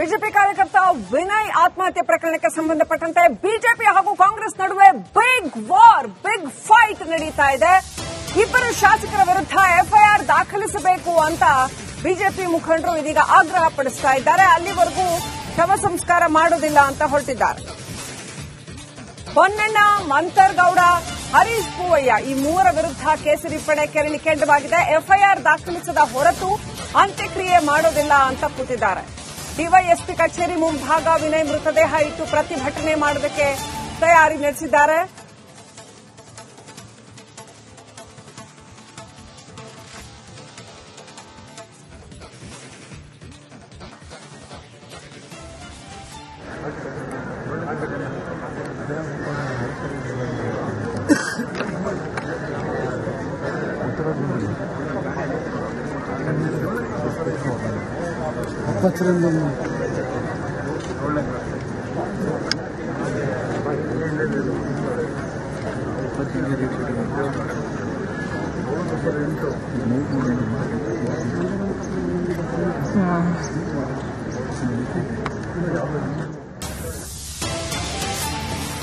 BJP ಕಾರ್ಯಕರ್ತ ವಿನಯ್ ಆತ್ಮಹತ್ಯೆ ಪ್ರಕರಣಕ್ಕೆ ಸಂಬಂಧಪಟ್ಟಂತೆ ಬಿಜೆಪಿ ಹಾಗೂ ಕಾಂಗ್ರೆಸ್ ನಡುವೆ ಬಿಗ್ ವಾರ್, ಬಿಗ್ ಫೈಟ್ ನಡೀತಾ ಇದೆ. ಇಬ್ಬರು ಶಾಸಕರ ವಿರುದ್ಧ ಎಫ್ಐಆರ್ ದಾಖಲಿಸಬೇಕು ಅಂತ ಬಿಜೆಪಿ ಮುಖಂಡರು ಇದೀಗ ಆಗ್ರಹ ಪಡಿಸ್ತಾ ಇದ್ದಾರೆ. ಅಲ್ಲಿವರೆಗೂ ಶವ ಸಂಸ್ಕಾರ ಮಾಡೋದಿಲ್ಲ ಅಂತ ಹೊರಟಿದ್ದಾರೆ. ಪೊನ್ನಣ್ಣ, ಮಂತರ್ಗೌಡ, ಹರೀಶ್ ಪೂವಯ್ಯ ಈ ಮೂವರ ವಿರುದ್ಧ ಕೇಸರಿ ಪಡೆ ಕೆರಳಿ ಕೆಂಡವಾಗಿದೆ. ಎಫ್ಐಆರ್ ದಾಖಲಿಸದ ಹೊರತು ಅಂತ್ಯಕ್ರಿಯೆ ಮಾಡೋದಿಲ್ಲ ಅಂತ ಕೂತಿದ್ದಾರೆ. ಡಿವೈಎಸ್ಪಿ ಕಚೇರಿ ಮುಂಭಾಗ ವಿನಯ್ ಮೃತದೇಹ ಇಟ್ಟು ಪ್ರತಿಭಟನೆ ಮಾಡೋದಕ್ಕೆ ತಯಾರಿ ನಡೆಸಿದ್ದಾರೆ.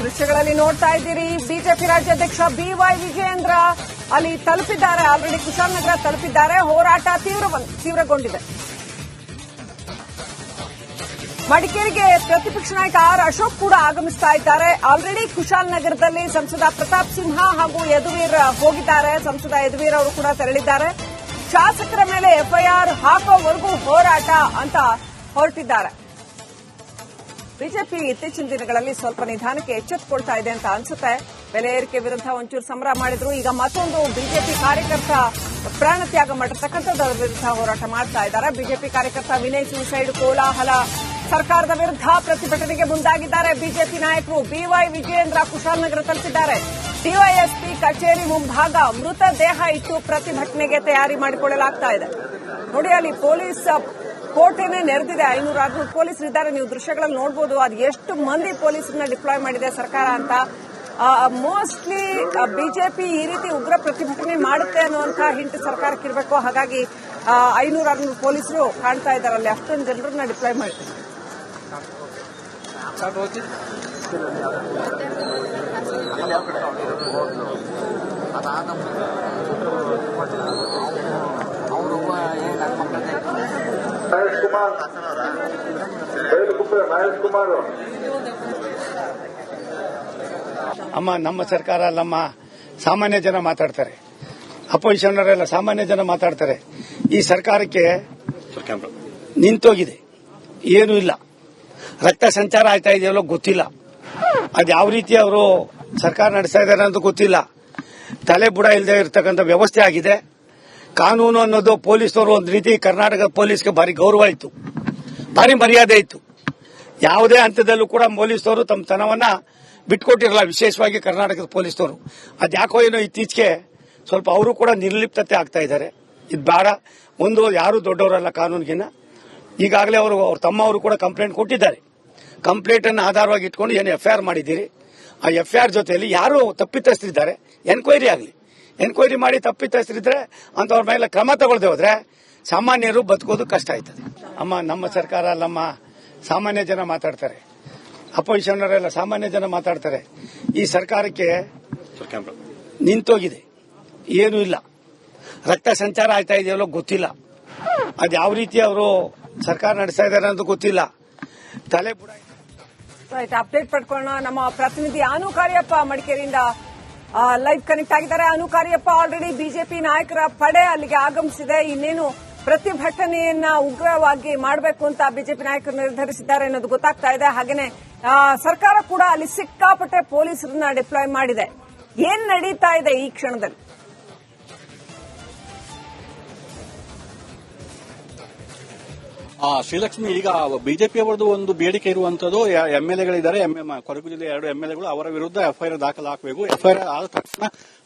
ದೃಶ್ಯಗಳಲ್ಲಿ ನೋಡ್ತಾ ಇದ್ದೀರಿ. ಬಿಜೆಪಿ ರಾಜ್ಯಾಧ್ಯಕ್ಷ ಬಿವೈ ವಿಜಯೇಂದ್ರ ಅಲ್ಲಿ ತಲುಪಿದ್ದಾರೆ. ಆಲ್ರೆಡಿ ಕುಶಾಲನಗರ ತಲುಪಿದ್ದಾರೆ. ಹೋರಾಟ ತೀವ್ರಗೊಂಡಿದೆ. ಮಡಿಕೇರಿಗೆ ಪ್ರತಿಪಕ್ಷ ನಾಯಕ ಆರ್ ಅಶೋಕ್ ಕೂಡ ಆಗಮಿಸ್ತಾ ಇದ್ದಾರೆ. ಆಲ್ರೆಡಿ ಕುಶಾಲನಗರದಲ್ಲಿ ಸಂಸದ ಪ್ರತಾಪ್ ಸಿಂಹ ಹಾಗೂ ಯದುವೀರ್ ಹೋಗಿದ್ದಾರೆ. ಸಂಸದ ಯದುವೀರ್ ಅವರು ಕೂಡ ತೆರಳಿದ್ದಾರೆ. ಶಾಸಕರ ಮೇಲೆ ಎಫ್ಐಆರ್ ಹಾಕೋವರೆಗೂ ಹೋರಾಟ ಅಂತ ಹೊರಟಿದ್ದಾರೆ. ಬಿಜೆಪಿ ಇತ್ತೀಚಿನ ದಿನಗಳಲ್ಲಿ ಸ್ವಲ್ಪ ನಿಧಾನಕ್ಕೆ ಎಚ್ಚೆತ್ತುಕೊಳ್ತಾ ಇದೆ ಅಂತ ಅನ್ಸುತ್ತೆ. ಬೆಲೆ ಏರಿಕೆ ವಿರುದ್ಧ ಒಂಚೂರು ಸಮರ ಮಾಡಿದ್ರು. ಈಗ ಮತ್ತೊಂದು ಬಿಜೆಪಿ ಕಾರ್ಯಕರ್ತ ಪ್ರಾಣತ್ಯಾಗ ಮಾಡಿರ್ತಕ್ಕಂಥದ್ದರ ವಿರುದ್ಧ ಹೋರಾಟ ಮಾಡ್ತಾ ಇದ್ದಾರೆ. ಬಿಜೆಪಿ ಕಾರ್ಯಕರ್ತ ವಿನಯ್ ಸೂಸೈಡ್ ಕೋಲಾಹಲ, ಸರ್ಕಾರದ ವಿರುದ್ಧ ಪ್ರತಿಭಟನೆಗೆ ಮುಂದಾಗಿದ್ದಾರೆ. ಬಿಜೆಪಿ ನಾಯಕರು ಬಿವೈ ವಿಜಯೇಂದ್ರ ಕುಶಾಲನಗರ ತಲುಪಿದ್ದಾರೆ. ಡಿವೈಎಸ್ಪಿ ಕಚೇರಿ ಮುಂಭಾಗ ಮೃತದೇಹ ಇಟ್ಟು ಪ್ರತಿಭಟನೆಗೆ ತಯಾರಿ ಮಾಡಿಕೊಳ್ಳಲಾಗ್ತಾ ಇದೆ. ನೋಡಿ, ಅಲ್ಲಿ ಪೊಲೀಸ್ ಕೋಟೆನೇ ನೆರೆದಿದೆ. 500 ಪೊಲೀಸರಿದ್ದಾರೆ. ನೀವು ದೃಶ್ಯಗಳಲ್ಲಿ ನೋಡಬಹುದು ಅದು ಎಷ್ಟು ಮಂದಿ ಪೊಲೀಸರನ್ನ ಡಿಪ್ಲಾಯ್ ಮಾಡಿದೆ ಸರ್ಕಾರ ಅಂತ. ಮೋಸ್ಟ್ಲಿ ಬಿಜೆಪಿ ಈ ರೀತಿ ಉಗ್ರ ಪ್ರತಿಭಟನೆ ಮಾಡುತ್ತೆ ಅನ್ನುವಂಥ ಹಿಂಟ್ ಸರ್ಕಾರಕ್ಕೆ ಇರಬೇಕು. ಹಾಗಾಗಿ 500 ಪೊಲೀಸರು ಕಾಣ್ತಾ ಇದ್ದಾರೆ. ಅಲ್ಲಿ ಅಷ್ಟೊಂದು ಜನರನ್ನ ಡಿಪ್ಲಾಯ್ ಮಾಡಿದ್ದಾರೆ. ಅಮ್ಮ, ನಮ್ಮ ಸರ್ಕಾರ ಅಲ್ಲಮ್ಮ, ಸಾಮಾನ್ಯ ಜನ ಮಾತಾಡ್ತಾರೆ. ಅಪೋಸಿಷನ್ ಅವರೆಲ್ಲ ಸಾಮಾನ್ಯ ಜನ ಮಾತಾಡ್ತಾರೆ. ಈ ಸರ್ಕಾರಕ್ಕೆ ನಿಂತೋಗಿದೆ, ಏನೂ ಇಲ್ಲ. ರಕ್ತ ಸಂಚಾರ ಆಯ್ತಾ ಇದೆಯಲ್ಲೋ ಗೊತ್ತಿಲ್ಲ. ಅದು ಯಾವ ರೀತಿ ಅವರು ಸರ್ಕಾರ ನಡೆಸ್ತಾ ಇದ್ದಾರೆ ಅಂತ ಗೊತ್ತಿಲ್ಲ. ತಲೆ ಬುಡ ಇಲ್ಲದೆ ಇರತಕ್ಕಂಥ ವ್ಯವಸ್ಥೆ ಆಗಿದೆ. ಕಾನೂನು ಅನ್ನೋದು ಪೊಲೀಸ್ನವರು ಒಂದು ರೀತಿ ಕರ್ನಾಟಕದ ಪೊಲೀಸ್ಗೆ ಭಾರಿ ಗೌರವ ಇತ್ತು, ಭಾರಿ ಮರ್ಯಾದೆ ಇತ್ತು. ಯಾವುದೇ ಹಂತದಲ್ಲೂ ಕೂಡ ಪೊಲೀಸ್ನವರು ತಮ್ಮ ತನವನ್ನ ಬಿಟ್ಕೊಟ್ಟಿರಲ್ಲ, ವಿಶೇಷವಾಗಿ ಕರ್ನಾಟಕದ ಪೊಲೀಸ್ನವರು. ಅದ್ಯಾಕೋ ಏನೋ ಇತ್ತೀಚೆಗೆ ಸ್ವಲ್ಪ ಅವರು ಕೂಡ ನಿರ್ಲಿಪ್ತತೆ ಆಗ್ತಾ ಇದ್ದಾರೆ. ಇದು ಬೇಡ. ಒಂದು, ಯಾರು ದೊಡ್ಡವರಲ್ಲ ಕಾನೂನಿಗಿನ್ನ. ಈಗಾಗಲೇ ಅವ್ರ ತಮ್ಮವರು ಕೂಡ ಕಂಪ್ಲೇಂಟ್ ಕೊಟ್ಟಿದ್ದಾರೆ. ಕಂಪ್ಲೇಂಟ್ ಅನ್ನು ಆಧಾರವಾಗಿ ಇಟ್ಕೊಂಡು ಏನು ಎಫ್ಐಆರ್ ಮಾಡಿದ್ದೀರಿ, ಆ ಎಫ್ಐಆರ್ ಜೊತೆಯಲ್ಲಿ ಯಾರು ತಪ್ಪಿತಸ್ಥರಿದ್ದಾರೆ ಎನ್ಕ್ವೈರಿ ಆಗಲಿ. ಎನ್ಕ್ವೈರಿ ಮಾಡಿ ತಪ್ಪಿತಸ್ಥರಿದ್ರೆ ಅಂತವ್ರ ಮೇಲೆ ಕ್ರಮ ತಗೊಳ್ಳದೆ ಹೋದ್ರೆ ಸಾಮಾನ್ಯರು ಬದುಕೋದು ಕಷ್ಟ ಆಯ್ತದೆ. ಅಮ್ಮ, ನಮ್ಮ ಸರ್ಕಾರ ಅಲ್ಲಮ್ಮ, ಸಾಮಾನ್ಯ ಜನ ಮಾತಾಡ್ತಾರೆ. ಅಪೋಸಿಷನ್ ಅವರೆಲ್ಲ ಸಾಮಾನ್ಯ ಜನ ಮಾತಾಡ್ತಾರೆ. ಈ ಸರ್ಕಾರಕ್ಕೆ ನಿಂತೋಗಿದೆ, ಏನೂ ಇಲ್ಲ. ರಕ್ತ ಸಂಚಾರ ಆಯ್ತಾ ಇದೆಯಲ್ಲೋ ಗೊತ್ತಿಲ್ಲ. ಅದು ಯಾವ ರೀತಿ ಅವರು ಸರ್ಕಾರ ನಡೆಸ್ತಾ ಇದ್ದಾರೆ ಅಂತ ಗೊತ್ತಿಲ್ಲ. ತಲೆ ಬುಡ. ಅಪ್ಡೇಟ್ ಪಡ್ಕೊಳ್ಳೋಣ. ನಮ್ಮ ಪ್ರತಿನಿಧಿ ಅನು ಕಾರ್ಯಪ್ಪ ಮಡಿಕೇರಿಯಿಂದ ಲೈವ್ ಕನೆಕ್ಟ್ ಆಗಿದ್ದಾರೆ. ಅನು ಕಾರ್ಯಪ್ಪ, ಆಲ್ರೆಡಿ ಬಿಜೆಪಿ ನಾಯಕರ ಪಡೆ ಅಲ್ಲಿಗೆ ಆಗಮಿಸಿದೆ. ಇನ್ನೇನು ಪ್ರತಿಭಟನೆಯನ್ನ ಉಗ್ರವಾಗಿ ಮಾಡಬೇಕು ಅಂತ ಬಿಜೆಪಿ ನಾಯಕರು ನಿರ್ಧರಿಸಿದ್ದಾರೆ ಅನ್ನೋದು ಗೊತ್ತಾಗ್ತಾ ಇದೆ. ಹಾಗೇನೆ ಸರ್ಕಾರ ಕೂಡ ಅಲ್ಲಿ ಸಿಕ್ಕಾಪಟ್ಟೆ ಪೊಲೀಸರನ್ನ ಡಿಪ್ಲಾಯ್ ಮಾಡಿದೆ. ಏನ್ ನಡೀತಾ ಇದೆ ಈ ಕ್ಷಣದಲ್ಲಿ? ಶ್ರೀಲಕ್ಷ್ಮಿ, ಈಗ ಬಿಜೆಪಿ ಅವರದು ಒಂದು ಬೇಡಿಕೆ ಇರುವಂತದ್ದು, ಎಂಎಲ್ಎಗಳಿದ್ದಾರೆ, ಕೊಡಗು ಜಿಲ್ಲೆ 2 ಎಂಎಲ್ಎಗಳು, ಅವರ ವಿರುದ್ಧ ಎಫ್ಐಆರ್ ದಾಖಲಾಗಬೇಕು. ಎಫ್ಐಆರ್ ಆದ ತಕ್ಷಣ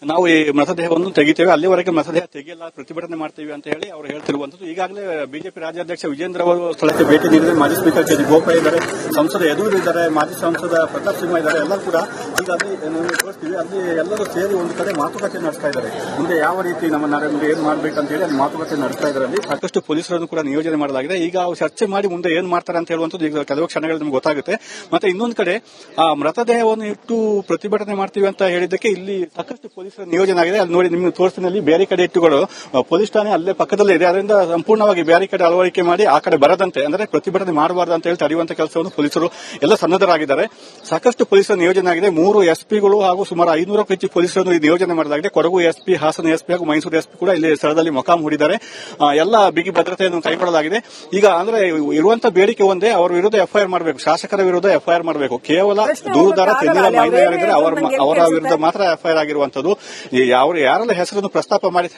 ನಾವು ಈ ಮೃತದೇಹವನ್ನು ತೆಗಿತೇವೆ, ಅಲ್ಲಿವರೆಗೆ ಮೃತದೇಹ ತೆಗೆಯಲ್ಲ, ಪ್ರತಿಭಟನೆ ಮಾಡ್ತೀವಿ ಅಂತ ಹೇಳಿ ಅವರು ಹೇಳ್ತಿರುವಂತದ್ದು. ಈಗಾಗಲೇ ಬಿಜೆಪಿ ರಾಜ್ಯಾಧ್ಯಕ್ಷ ವಿಜೇಂದ್ರ ಅವರು ಸ್ಥಳಕ್ಕೆ ಭೇಟಿ ನೀಡಿದರೆ. ಮಾಜಿ ಸ್ಪೀಕರ್ ಕೆ ಜಿ ಗೋಪಾಲ್ ಇದ್ದಾರೆ, ಸಂಸದ ಯದುವೀರ್ ಇದ್ದಾರೆ, ಮಾಜಿ ಸಂಸದ ಪ್ರತಾಪ್ ಸಿಂಹ ಇದ್ದಾರೆ. ಎಲ್ಲರೂ ಕೂಡ ಈಗ ಅಲ್ಲಿ ತೋರಿಸ್ತೀವಿ, ಅಲ್ಲಿ ಎಲ್ಲರೂ ಸೇರಿ ಒಂದು ಕಡೆ ಮಾತುಕತೆ ನಡೆಸ್ತಾ ಇದ್ದಾರೆ. ಮುಂದೆ ಯಾವ ರೀತಿ ನಮ್ಮ ನರೇಂದ್ರ ಏನ್ ಮಾಡ್ಬೇಕಂತ ಹೇಳಿ ಅಲ್ಲಿ ಮಾತುಕತೆ ನಡೆಸ್ತಾ ಇದ್ದಾರೆ. ಅಲ್ಲಿ ಸಾಕಷ್ಟು ಪೊಲೀಸರನ್ನು ಕೂಡ ನಿಯೋಜನೆ ಮಾಡಲಾಗಿದೆ. ಈಗ ಚರ್ಚೆ ಮಾಡಿ ಮುಂದೆ ಏನ್ ಮಾಡ್ತಾರೆ ಅಂತ ಹೇಳುವಂತದ್ದು ಈಗ ಕೆಲವು ಕ್ಷಣಗಳಲ್ಲಿ ನಿಮ್ಗೆ ಗೊತ್ತಾಗುತ್ತೆ. ಮತ್ತೆ ಇನ್ನೊಂದು ಕಡೆ ಆ ಮೃತದೇಹವನ್ನು ಇಟ್ಟು ಪ್ರತಿಭಟನೆ ಮಾಡ್ತೀವಿ ಅಂತ ಹೇಳಿದ್ದಕ್ಕೆ ಇಲ್ಲಿ ಸಾಕಷ್ಟು ಪೊಲೀಸರ ನಿಯೋಜನೆ ಆಗಿದೆ. ಅಲ್ಲಿ ನೋಡಿ ನಿಮ್ಗೆ ತೋರಿಸಿನಲ್ಲಿ ಬೇರೆ ಕಡೆ ಇಟ್ಟುಗಳು ಪೊಲೀಸ್ ಠಾಣೆ ಅಲ್ಲೇ ಪಕ್ಕದಲ್ಲೇ ಇದೆ. ಅದರಿಂದ ಸಂಪೂರ್ಣವಾಗಿ ಬೇರೆ ಕಡೆ ಅಳವಡಿಕೆ ಮಾಡಿ ಆ ಕಡೆ ಬರದಂತೆ ಅಂದ್ರೆ ಪ್ರತಿಭಟನೆ ಮಾಡಬಾರ್ದು ಅಂತ ಹೇಳಿ ತಡೆಯುವಂತ ಕೆಲಸವನ್ನು ಪೊಲೀಸರು ಎಲ್ಲ ಸನ್ನದ್ಧರಾಗಿದ್ದಾರೆ. ಸಾಕಷ್ಟು ಪೊಲೀಸರ ನಿಯೋಜನೆ ಆಗಿದೆ. 3 ಎಸ್ಪಿಗಳು ಹಾಗೂ ಸುಮಾರು 500ಕ್ಕೂ ಹೆಚ್ಚು ಪೊಲೀಸರನ್ನು ನಿಯೋಜನೆ ಮಾಡಲಾಗಿದೆ. ಕೊಡಗು ಎಸ್ಪಿ, ಹಾಸನ ಎಸ್ಪಿ ಹಾಗೂ ಮೈಸೂರು ಎಸ್ಪಿ ಕೂಡ ಇಲ್ಲಿ ಸ್ಥಳದಲ್ಲಿ ಮೊಕಾಂ ಹೂಡಿದ್ದಾರೆ. ಎಲ್ಲ ಬಿಗಿ ಭದ್ರತೆಯನ್ನು ಕೈಗೊಳ್ಳಲಾಗಿದೆ. ಈಗ ಅಂದ್ರೆ ಇರುವಂತಹ ಬೇಡಿಕೆ ಒಂದೇ, ಅವರ ವಿರುದ್ಧ ಎಫ್ಐಆರ್ ಮಾಡಬೇಕು, ಶಾಸಕರ ವಿರುದ್ಧ ಎಫ್ಐಆರ್ ಮಾಡಬೇಕು. ಕೇವಲ ದೂರುದಾರ ತೆನ್ನಿಲ ಮೈನರಿದ್ರೆ ಅವರ ವಿರುದ್ಧ ಮಾತ್ರ ಎಫ್ಐಆರ್ ಆಗಿರುವಂತದ್ದು. ಯಾರೆಲ್ಲ ಹೆಸರನ್ನು ಪ್ರಸ್ತಾಪ ಮಾಡಿ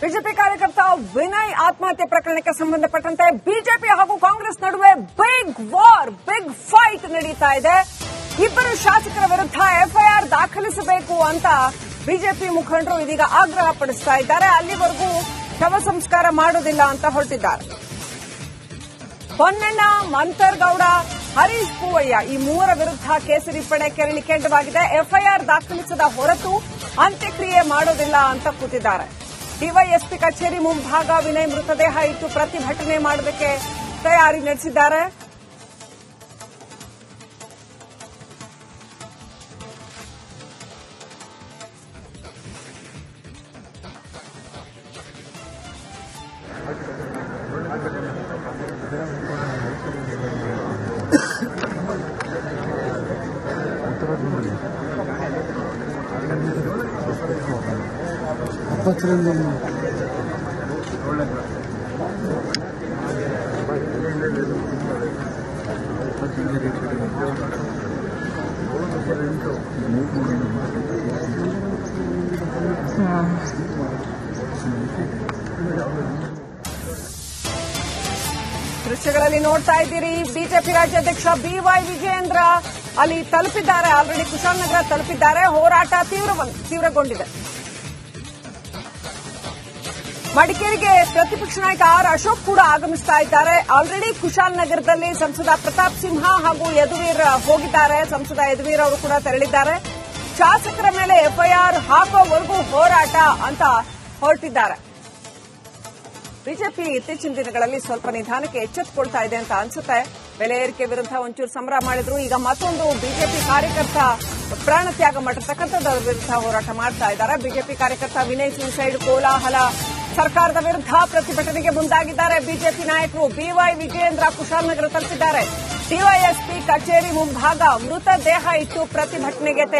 ಬಿಜೆಪಿ ಕಾರ್ಯಕರ್ತ ವಿನಯ್ ಆತ್ಮಹತ್ಯೆ ಪ್ರಕರಣಕ್ಕೆ ಸಂಬಂಧಪಟ್ಟಂತೆ ಬಿಜೆಪಿ ಹಾಗೂ ಕಾಂಗ್ರೆಸ್ ನಡುವೆ ಬಿಗ್ ವಾರ್, ಬಿಗ್ ಫೈಟ್ ನಡೀತಾ ಇದೆ. ಇಬ್ಬರು ಶಾಸಕರ ವಿರುದ್ಧ ಎಫ್ಐಆರ್ ದಾಖಲಿಸಬೇಕು ಅಂತ ಬಿಜೆಪಿ ಮುಖಂಡರು ಇದೀಗ ಆಗ್ರಹ ಪಡಿಸ್ತಾ ಇದ್ದಾರೆ. ಅಲ್ಲಿವರೆಗೂ ಶವ ಸಂಸ್ಕಾರ ಮಾಡೋದಿಲ್ಲ ಅಂತ ಹೊರಟಿದ್ದಾರೆ. ಪೊನ್ನಣ್ಣ, ಮಂತರ್ಗೌಡ, ಹರೀಶ್ ಪೂವಯ್ಯ ಈ 3 ವಿರುದ್ಧ ಕೇಸರಿ ಪಡೆ ಕೆರಳಿ ಕೆಂಡವಾಗಿದೆ. ಎಫ್ಐಆರ್ ದಾಖಲಿಸದ ಹೊರತು ಅಂತ್ಯಕ್ರಿಯೆ ಮಾಡೋದಿಲ್ಲ ಅಂತ ಕೂತಿದ್ದಾರೆ. ಡಿವೈಎಸ್ಪಿ ಕಚೇರಿ ಮುಂಭಾಗ ವಿನಯ್ ಮೃತದೇಹ ಇಟ್ಟು ಪ್ರತಿಭಟನೆ ಮಾಡೋದಕ್ಕೆ ತಯಾರಿ ನಡೆಸಿದ್ದಾರೆ. ದೃಶ್ಯಗಳಲ್ಲಿ ನೋಡ್ತಾ ಇದ್ದೀರಿ. ಬಿಜೆಪಿ ರಾಜ್ಯಾಧ್ಯಕ್ಷ ಬಿವೈ ವಿಜಯೇಂದ್ರ ಅಲ್ಲಿ ತಲುಪಿದ್ದಾರೆ. ಆಲ್ರೆಡಿ ಕುಶಾಲನಗರ ತಲುಪಿದ್ದಾರೆ. ಹೋರಾಟ ತೀವ್ರಗೊಂಡಿದೆ. ಮಡಿಕೇರಿಗೆ ಪ್ರತಿಪಕ್ಷ ನಾಯಕ ಆರ್ ಅಶೋಕ್ ಕೂಡ ಆಗಮಿಸ್ತಾ ಇದ್ದಾರೆ. ಆಲ್ರೆಡಿ ಕುಶಾಲನಗರದಲ್ಲಿ ಸಂಸದ ಪ್ರತಾಪ್ ಸಿಂಹ ಹಾಗೂ ಯದುವೀರ್ ಹೋಗಿದ್ದಾರೆ. ಸಂಸದ ಯದುವೀರ್ ಅವರು ಕೂಡ ತೆರಳಿದ್ದಾರೆ. ಶಾಸಕರ ಮೇಲೆ ಎಫ್ಐಆರ್ ಹಾಕೋವರೆಗೂ ಹೋರಾಟ ಅಂತ ಹೊರಟಿದ್ದಾರೆ. ಬಿಜೆಪಿ ಇತ್ತೀಚಿನ ದಿನಗಳಲ್ಲಿ ಸ್ವಲ್ಪ ನಿಧಾನಕ್ಕೆ ಎಚ್ಚೆತ್ತುಕೊಳ್ತಾ ಇದೆ ಅಂತ ಅನ್ಸುತ್ತೆ. ಬೆಲೆ ಏರಿಕೆ ವಿರುದ್ಧ ಒಂಚೂರು ಸಂಭ್ರಮ ಮಾಡಿದ್ರು. ಈಗ ಮತ್ತೊಂದು ಬಿಜೆಪಿ ಕಾರ್ಯಕರ್ತ ಪ್ರಾಣತ್ಯಾಗ ಮಾಡಿರ್ತಕ್ಕಂಥದ್ದರ ವಿರುದ್ಧ ಹೋರಾಟ ಮಾಡ್ತಾ ಇದ್ದಾರೆ. ಬಿಜೆಪಿ ಕಾರ್ಯಕರ್ತ ವಿನಯ್ ಸೂಸೈಡ್ ಕೋಲಾಹಲ, ಸರ್ಕಾರದ ವಿರುದ್ಧ ಪ್ರತಿಭಟನೆಗೆ ಮುಂದಾಗಿದ್ದಾರೆ. ಬಿಜೆಪಿ ನಾಯಕರು ಬಿವೈ ವಿಜಯೇಂದ್ರ ಕುಶಾಲನಗರ ತಲುಪಿದ್ದಾರೆ. ಡಿವೈಎಸ್ಪಿ ಕಚೇರಿ ಮುಂಭಾಗ ಮೃತದೇಹ ಇಟ್ಟು ಪ್ರತಿಭಟನೆಗೆ